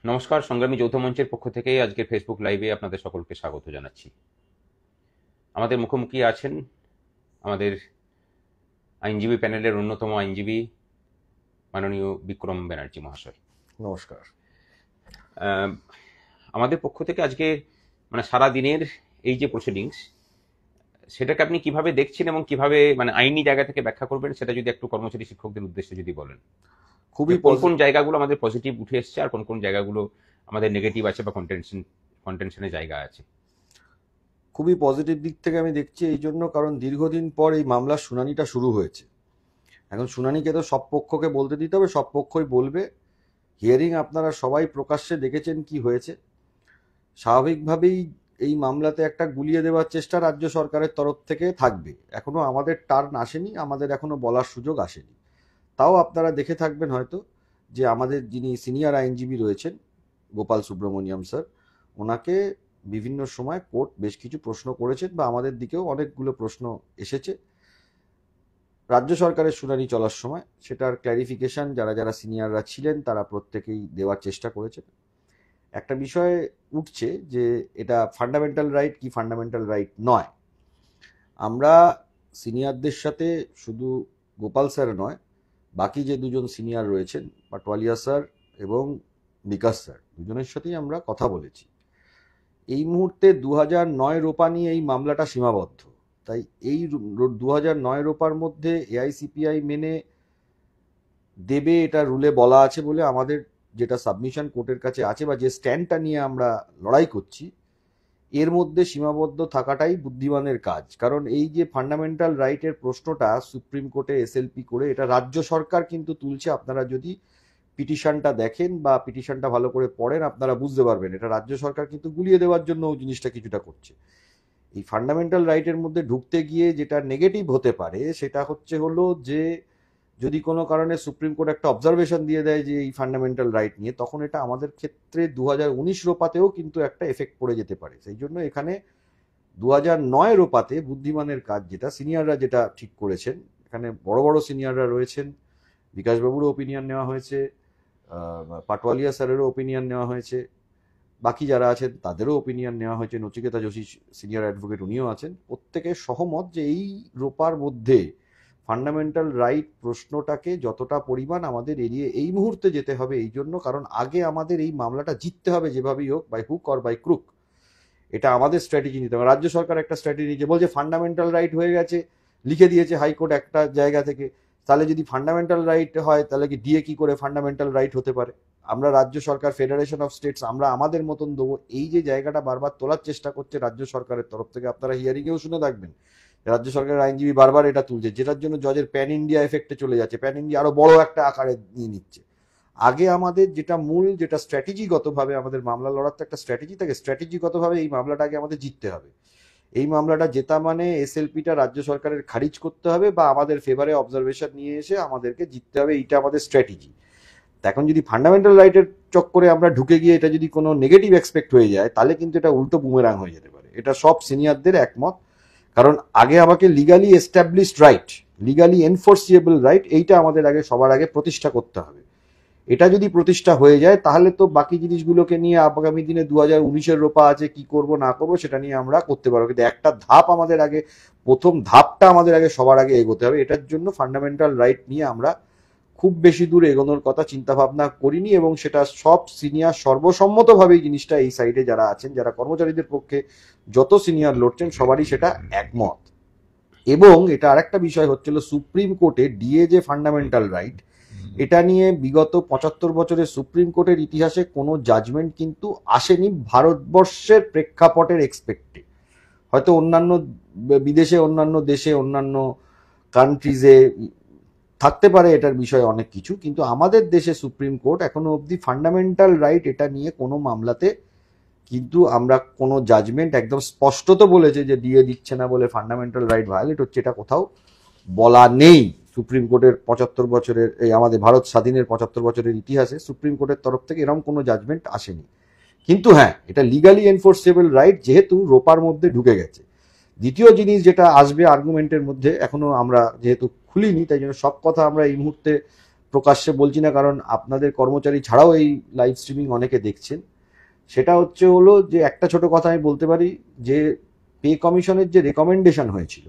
নমস্কার, সংগ্রামী যৌথ মঞ্চের পক্ষ থেকে আজকের ফেসবুক লাইভে আপনাদের সকলকে স্বাগত জানাচ্ছি। আমাদের মুখোমুখি আছেন আমাদের আইনজীবী প্যানেলের অন্যতম আইনজীবী মাননীয় বিক্রম ব্যানার্জি মহাশয়। নমস্কার। আমাদের পক্ষ থেকে আজকে সারা দিনের এই যে প্রসিডিংস, সেটাকে আপনি কিভাবে দেখছেন এবং কিভাবে আইনি জায়গা থেকে ব্যাখ্যা করবেন, সেটা যদি একটু কর্মচারী শিক্ষকদের উদ্দেশ্যে যদি বলেন। কোন কোন জায়গাগুলো আমাদের পজিটিভ উঠে এসছে আর কোন কোন জায়গাগুলো আমাদের নেগেটিভ আছে বা কন্টেনশনের জায়গা আছে। খুবই পজিটিভ দিক থেকে আমি দেখছি এই জন্য, কারণ দীর্ঘদিন পর এই মামলার শুনানিটা শুরু হয়েছে। এখন শুনানিকে তো সব পক্ষকে বলতে দিতে হবে, সব পক্ষই বলবে। হিয়ারিং আপনারা সবাই প্রকাশ্যে দেখেছেন কি হয়েছে। স্বাভাবিকভাবেই এই মামলাতে একটা গুলিয়ে দেওয়ার চেষ্টা রাজ্য সরকারের তরফ থেকে থাকবে। এখনো আমাদের টার্ন আসেনি, আমাদের এখনো বলার সুযোগ আসেনি। তাও আপনারা দেখে থাকবেন হয়তো যে আমাদের যিনি সিনিয়র আইনজীবী রয়েছেন গোপাল সুব্রমণিয়াম স্যার, ওনাকে বিভিন্ন সময় কোর্ট বেশ কিছু প্রশ্ন করেছেন বা আমাদের দিকেও অনেকগুলো প্রশ্ন এসেছে রাজ্য সরকারের শুনানি চলার সময়। সেটার ক্ল্যারিফিকেশন যারা যারা সিনিয়ররা ছিলেন তারা প্রত্যেকেই দেওয়ার চেষ্টা করেছেন। একটা বিষয় উঠছে যে এটা ফান্ডামেন্টাল রাইট কি ফান্ডামেন্টাল রাইট নয়। আমরা সিনিয়রদের সাথে শুধু গোপাল স্যার নয়, বাকি যে দুজন সিনিয়র রয়েছেন পাটওয়ালিয়া স্যার এবং বিকাশ স্যার, দুজনের সাথেই আমরা কথা বলেছি। এই মুহূর্তে 2009 রোপা নিয়ে এই মামলাটা সীমাবদ্ধ। তাই এই 2009 রোপার মধ্যে এআইসিপিআই মেনে দেবে এটা রুলে বলা আছে বলে আমাদের যেটা সাবমিশন কোর্টের কাছে আছে বা যে স্ট্যান্ডটা নিয়ে আমরা লড়াই করছি, এর মধ্যে সীমাবদ্ধ থাকাটাই বুদ্ধিমানের কাজ। কারণ এই যে ফান্ডামেন্টাল রাইটের প্রশ্নটা সুপ্রিম কোর্টে এসএলপি করে এটা রাজ্য সরকার কিন্তু তুলছে। আপনারা যদি পিটিশনটা দেখেন বা পিটিশনটা ভালো করে পড়েন আপনারা বুঝতে পারবেন এটা রাজ্য সরকার কিন্তু গুলিয়ে দেওয়ার জন্য জিনিসটা কিছুটা করছে। এই ফান্ডামেন্টাল রাইটের মধ্যে ঢুকতে গিয়ে যেটা নেগেটিভ হতে পারে সেটা হলো যে যদি কোনো কারণে সুপ্রিম কোর্ট একটা অবজারভেশন দিয়ে দেয় যে এই ফান্ডামেন্টাল রাইট নিয়ে, তখন এটা আমাদের ক্ষেত্রে 2019 রোপাতেও কিন্তু একটা এফেক্ট পড়ে যেতে পারে। সেই জন্য এখানে 2009 রোপাতে বুদ্ধিমানের কাজ যেটা সিনিয়ররা যেটা ঠিক করেছেন, এখানে বড় বড় সিনিয়ররা রয়েছেন, বিকাশবাবুরও ওপিনিয়ন নেওয়া হয়েছে, পাটওয়ালিয়া স্যারেরও ওপিনিয়ন নেওয়া হয়েছে, বাকি যারা আছেন তাদেরও ওপিনিয়ন নেওয়া হয়েছে, নচিকেতা যোশী সিনিয়র অ্যাডভোকেট উনিও আছেন। প্রত্যেকে সহমত যে এই রোপার মধ্যে ফান্ডামেন্টাল রাইট প্রশ্নটাকে যতটা পরিমাণ আমাদের এড়িয়ে এই মুহূর্তে যেতে হবে। এই জন্য কারণ আগে আমাদের এই মামলাটা জিততে হবে যেভাবেই হোক, by hook or by crook. এটা আমাদের স্ট্র্যাটেজি নিতে হবে। রাজ্য সরকার একটা স্ট্র্যাটেজি নিচ্ছে, বলছে ফান্ডামেন্টাল রাইট হয়ে গেছে, লিখে দিয়েছে হাইকোর্ট একটা জায়গা থেকে। তাহলে যদি ফান্ডামেন্টাল রাইট হয় তাহলে কি ডিএ কি করে ফান্ডামেন্টাল রাইট হতে পারে? আমরা রাজ্য সরকার, ফেডারেশন অফ স্টেটস, আমরা আমাদের মতন দেবো, এই যে জায়গাটা বারবার তোলার চেষ্টা করছে রাজ্য সরকারের তরফ থেকে। আপনারা হিয়ারিংয়েও শুনে থাকবেন রাজ্য সরকারের আইনজীবী বারবার এটা তুলছে, যেটার জন্য জজের প্যান ইন্ডিয়া এফেক্টে চলে যাচ্ছে, প্যান ইন্ডিয়া আরো বড় একটা আকারে নিয়ে নিচ্ছে। আগে আমাদের যেটা মূল, যেটা স্ট্র্যাটেজিগতভাবে আমাদের মামলা লড়ার তো একটা স্ট্র্যাটেজি থাকে, স্ট্র্যাটেজিগতভাবে এই মামলাটাকে আমাদের জিততে হবে। এই মামলাটা জেতা মানে এসএলপিটা রাজ্য সরকারের খারিজ করতে হবে বা আমাদের ফেভারে অবজারভেশন নিয়ে এসে আমাদেরকে জিততে হবে, এইটা আমাদের স্ট্র্যাটেজি। এখন যদি ফান্ডামেন্টাল রাইটের চক্করে আমরা ঢুকে গিয়ে এটা যদি কোনো নেগেটিভ এক্সপেক্ট হয়ে যায় তাহলে কিন্তু এটা উল্টো বুমেরাং হয়ে যেতে পারে। এটা সব সিনিয়রদের একমত। কারণ আগে আমাকে legally established right, legally enforceable right, এইটা আমাদের আগে সবার আগে প্রতিষ্ঠা করতে হবে। এটা যদি প্রতিষ্ঠা হয়ে যায় তাহলে তো বাকি জিনিসগুলোকে নিয়ে আগামী দিনে 2019-এর রোপা আছে, কি করব না করব সেটা নিয়ে আমরা করতে পারবো। কিন্তু একটা ধাপ আমাদের আগে, প্রথম ধাপটা আমাদের আগে সবার আগে এগোতে হবে। এটার জন্য ফান্ডামেন্টাল রাইট নিয়ে আমরা খুব বেশি দূর এগোনোর কথা চিন্তা ভাবনা করিনি, এবং সেটা সব সিনিয়র সর্বসম্মতভাবেই জিনিসটা এই সাইডে যারা আছেন, যারা কর্মচারীদের পক্ষে যত সিনিয়র লড়ছেন সবারই সেটা একমত। এবং এটা আরেকটা বিষয় হচ্ছিল, সুপ্রিম কোর্টে ডিএ যে ফান্ডামেন্টাল রাইট, এটা নিয়ে বিগত 75 বছরের সুপ্রিম কোর্টের ইতিহাসে কোনো জাজমেন্ট কিন্তু আসেনি ভারতবর্ষের প্রেক্ষাপটের এক্সপেক্টে। হয়তো অন্যান্য বিদেশে, অন্যান্য দেশে, অন্যান্য কান্ট্রিজে থাকতে পারে এটার বিষয়ে অনেক কিছু, কিন্তু আমাদের দেশে সুপ্রিম কোর্ট এখনো অবধি ফান্ডামেন্টাল রাইট এটা নিয়ে কোনো মামলাতে কিন্তু আমরা কোনো জাজমেন্ট একদম স্পষ্টত বলেছে যে ডিএ দিচ্ছে না বলে ফান্ডামেন্টাল রাইট ভায়োলেট হচ্ছে, এটা কোথাও বলা নেই। সুপ্রিম কোর্টের 75 বছরের, এই আমাদের ভারত স্বাধীনের 75 বছরের ইতিহাসে সুপ্রিম কোর্টের তরফ থেকে এরকম কোনো জাজমেন্ট আসেনি। কিন্তু হ্যাঁ, এটা লিগালি এনফোর্সেবল রাইট যেহেতু রোপার মধ্যে ঢুকে গেছে। দ্বিতীয় জিনিস যেটা আসবে আর্গুমেন্টের মধ্যে, এখনো আমরা যেহেতু খুলিনি তাই জন্য সব কথা আমরা এই মুহূর্তে প্রকাশ্যে বলছি না, কারণ আপনাদের কর্মচারী ছাড়াও এই লাইভ স্ট্রিমিং অনেকে দেখছেন। সেটা হলো যে একটা ছোট কথা আমি বলতে পারি, যে পে কমিশনের যে রেকমেন্ডেশন হয়েছিল,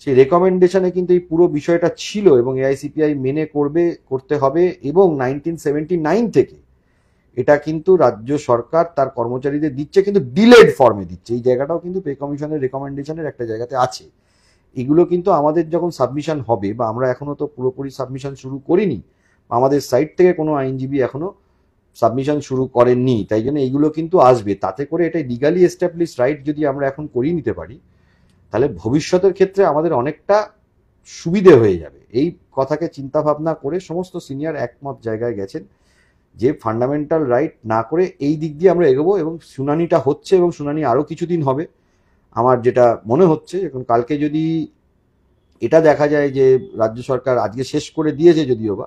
সেই রেকমেন্ডেশনে কিন্তু এই পুরো বিষয়টা ছিল, এবং এআইসিপিআই মেনে করতে হবে, এবং 1979 থেকে এটা কিন্তু রাজ্য সরকার তার কর্মচারীদের দিচ্ছে, কিন্তু ডিলেড ফর্মে দিচ্ছে। এই জায়গাটাও কিন্তু পে কমিশনের রেকমেন্ডেশনের একটা জায়গাতে আছে। এগুলো কিন্তু আমাদের যখন সাবমিশন হবে, বা আমরা এখনো তো পুরোপুরি সাবমিশন শুরু করিনি, আমাদের সাইট থেকে কোনো আইনজীবী এখনো সাবমিশন শুরু করেননি, তাই জন্য এইগুলো কিন্তু আসবে। তাতে করে এটা লিগালি এস্টাবলিশ রাইট যদি আমরা এখন করিয়ে নিতে পারি, তাহলে ভবিষ্যতের ক্ষেত্রে আমাদের অনেকটা সুবিধে হয়ে যাবে। এই কথাকে চিন্তা ভাবনা করে সমস্ত সিনিয়র একমত জায়গায় গেছেন যে ফান্ডামেন্টাল রাইট না করে এই দিক দিয়ে আমরা এগোবো, এবং শুনানিটা হচ্ছে, এবং শুনানি আরো কিছুদিন হবে আমার যেটা মনে হচ্ছে। এখন কালকে যদি এটা দেখা যায় যে রাজ্য সরকার আজকে শেষ করে দিয়েছে, যদিও বা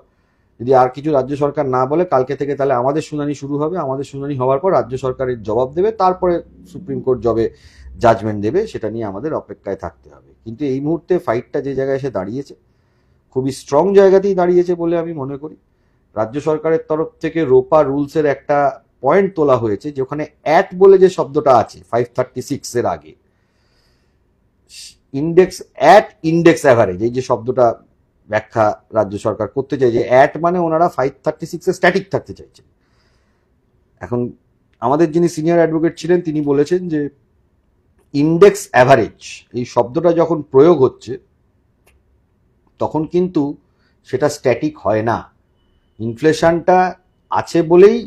যদি আর কিছু রাজ্য সরকার না বলে কালকে থেকে, তাহলে আমাদের শুনানি শুরু হবে। আমাদের শুনানি হওয়ার পর রাজ্য সরকারের জবাব দেবে, তারপরে সুপ্রিম কোর্ট যবে জাজমেন্ট দেবে সেটা নিয়ে আমাদের অপেক্ষায় থাকতে হবে। কিন্তু এই মুহূর্তে ফাইটটা যে জায়গায় এসে দাঁড়িয়েছে, খুবই স্ট্রং জায়গাতেই দাঁড়িয়েছে বলে আমি মনে করি। রাজ্য সরকারের তরফ থেকে রোপা রুলসের একটা পয়েন্ট তোলা হয়েছে, যে ওখানে অ্যাট বলে যে শব্দটা আছে 536 এর আগে, ইন্ডেক্স অ্যাট ইন্ডেক্স অ্যাভারেজ, এই যে শব্দটা ব্যাখ্যা রাজ্য সরকার করতে চাই, যে অ্যাট মানে ওনারা 536 এ স্ট্যাটিক থাকতে চাইছেন। এখন আমাদের যিনি সিনিয়র অ্যাডভোকেট ছিলেন তিনি বলেছেন যে ইন্ডেক্স অ্যাভারেজ এই শব্দটা যখন প্রয়োগ হচ্ছে, তখন কিন্তু সেটা স্ট্যাটিক হয় না। ইনফ্লেশনটা আছে বলেই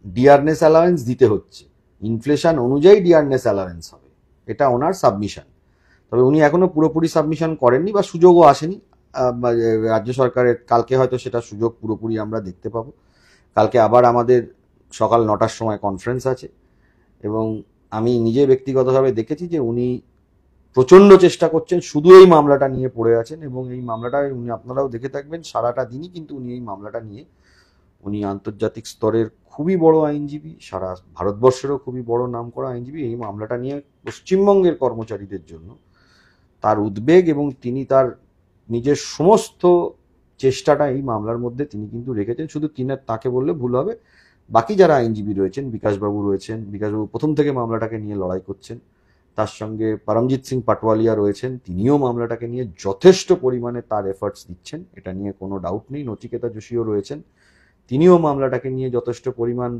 ডিয়ারনেস অ্যালাওয়েন্স দিতে হচ্ছে, ইনফ্লেশন অনুযায়ী ডিয়ারনেস অ্যালাওয়েন্স হবে, এটা ওনার সাবমিশন। তবে উনি এখনো পুরোপুরি সাবমিশন করেননি, বা সুযোগও আসেনি রাজ্য সরকারের। কালকে হয়তো সেটা সুযোগ পুরোপুরি আমরা দেখতে পাবো। কালকে আবার আমাদের সকাল 9টার সময় কনফারেন্স আছে, এবং আমি নিজে ব্যক্তিগতভাবে দেখেছি যে উনি প্রচন্ড চেষ্টা করছেন, শুধু এই মামলাটা নিয়ে পড়ে আছেন, এবং এই মামলাটা উনি আপনারাও দেখে থাকবেন সারাটা দিনই কিন্তু উনি এই মামলাটা নিয়ে, উনি আন্তর্জাতিক স্তরের খুবই বড় আইনজীবী, সারা ভারতবর্ষেরও খুবই বড় নাম করা আইনজীবী। এই মামলাটা নিয়ে পশ্চিমবঙ্গের কর্মচারীদের জন্য তার উদ্বেগ, এবং তিনি তার নিজের সমস্ত চেষ্টাটা এই মামলার মধ্যে তিনি কিন্তু রেখেছেন। শুধু তাকে বললে ভুল হবে, বাকি যারা আইনজীবী রয়েছেন, বিকাশবাবু রয়েছেন, বিকাশবাবু প্রথম থেকে মামলাটাকে নিয়ে লড়াই করছেন, তার সঙ্গে পরমজিৎ সিং পাটওয়ালিয়া রয়েছেন, তিনিও মামলাটাকে নিয়ে যথেষ্ট পরিমাণে তার এফার্টস দিচ্ছেন, এটা নিয়ে কোনো ডাউট নেই। নচিকেতা যোশীও রয়েছেন, তিনিও মামলাটাকে নিয়ে যথেষ্ট পরিমাণ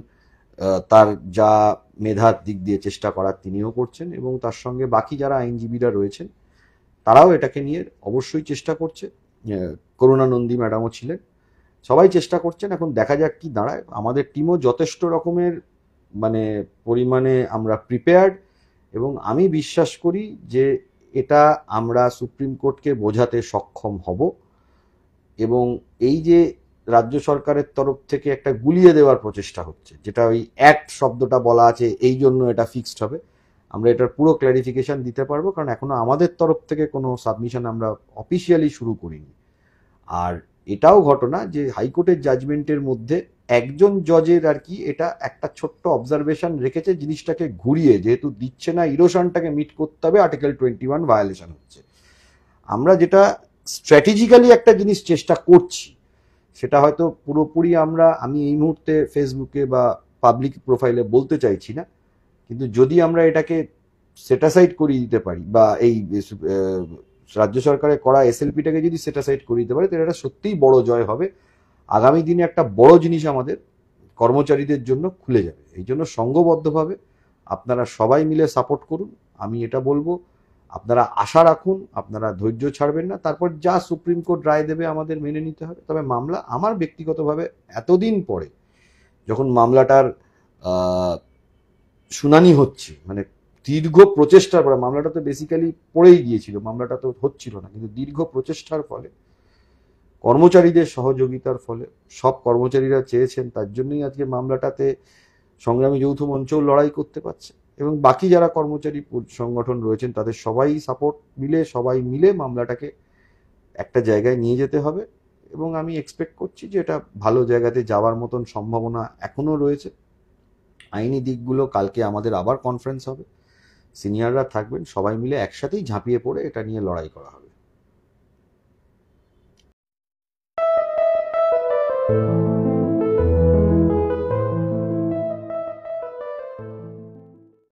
তার যা মেধার দিক দিয়ে চেষ্টা করার তিনিও করছেন, এবং তার সঙ্গে বাকি যারা আইনজীবীরা রয়েছেন তারাও এটাকে নিয়ে অবশ্যই চেষ্টা করছে। করুণা নন্দী ম্যাডামও ছিলেন, সবাই চেষ্টা করছেন। এখন দেখা যাক কি দাঁড়ায়। আমাদের টিমও যথেষ্ট রকমের পরিমাণে আমরা প্রিপেয়ার্ড, এবং আমি বিশ্বাস করি যে এটা আমরা সুপ্রিম কোর্টকে বোঝাতে সক্ষম হব। এবং এই যে রাজ্য সরকারের তরফ থেকে একটা গুলিয়ে দেওয়ার প্রচেষ্টা হচ্ছে, যেটা ওই অ্যাক্ট শব্দটা বলা আছে এই জন্য এটা ফিক্সড হবে, আমরা এটার পুরো ক্ল্যারিফিকেশন দিতে পারবো, কারণ এখনো আমাদের তরফ থেকে কোনো সাবমিশন আমরা অফিসিয়ালি শুরু করিনি। আর এটাও ঘটনা যে হাইকোর্টের জাজমেন্টের মধ্যে একজন জজের আর কি এটা একটা ছোট্ট অবজারভেশন রেখেছে, জিনিসটাকে ঘুরিয়ে, যেহেতু দিচ্ছে না ইরোশনটাকে মিট করতে হবে, আর্টিকেল 21 ভায়োলেশন হচ্ছে। আমরা যেটা স্ট্র্যাটেজিক্যালি একটা জিনিস চেষ্টা করছি, সেটা হয়তো পুরোপুরি আমি এই মুহূর্তে ফেসবুকে বা পাবলিক প্রোফাইলে বলতে চাইছি না, কিন্তু যদি আমরা এটাকে সেটাসাইড করিয়ে দিতে পারি, বা এই রাজ্য সরকারের করা এসএলপিটাকে যদি সেটাসাইড করিয়ে দিতে পারি, তাহলে এটা সত্যিই বড় জয় হবে। আগামী দিনে একটা বড় জিনিস আমাদের কর্মচারীদের জন্য খুলে যাবে। এই জন্য সংঘবদ্ধভাবে আপনারা সবাই মিলে সাপোর্ট করুন। আমি এটা বলবো, আপনারা আশা রাখুন, আপনারা ধৈর্য ছাড়বেন না, তারপর যা সুপ্রিম কোর্ট রায় দেবে আমাদের মেনে নিতে হবে। তবে মামলা আমার ব্যক্তিগতভাবে এতদিন পরে যখন মামলাটার শুনানি হচ্ছে, দীর্ঘ প্রচেষ্টার পরে, মামলাটা তো বেসিক্যালি পড়েই গিয়েছিল, মামলাটা তো হচ্ছিল না, কিন্তু দীর্ঘ প্রচেষ্টার ফলে, কর্মচারীদের সহযোগিতার ফলে, সব কর্মচারীরা চেয়েছেন, তার জন্যই আজকে মামলাটাতে সংগ্রামী যৌথ মঞ্চও লড়াই করতে পারছে, এবং বাকি যারা কর্মচারী সংগঠন রয়েছেন তাদের সবাই মিলে মামলাটাকে একটা জায়গায় নিয়ে যেতে হবে। এবং আমি এক্সপেক্ট করছি যে এটা ভালো জায়গাতে যাওয়ার মতন সম্ভাবনা এখনো রয়েছে। আইনি দিকগুলো কালকে আমাদের আবার কনফারেন্স হবে, সিনিয়ররা থাকবেন, সবাই মিলে একসাথেই ঝাঁপিয়ে পড়ে এটা নিয়ে লড়াই করা হবে।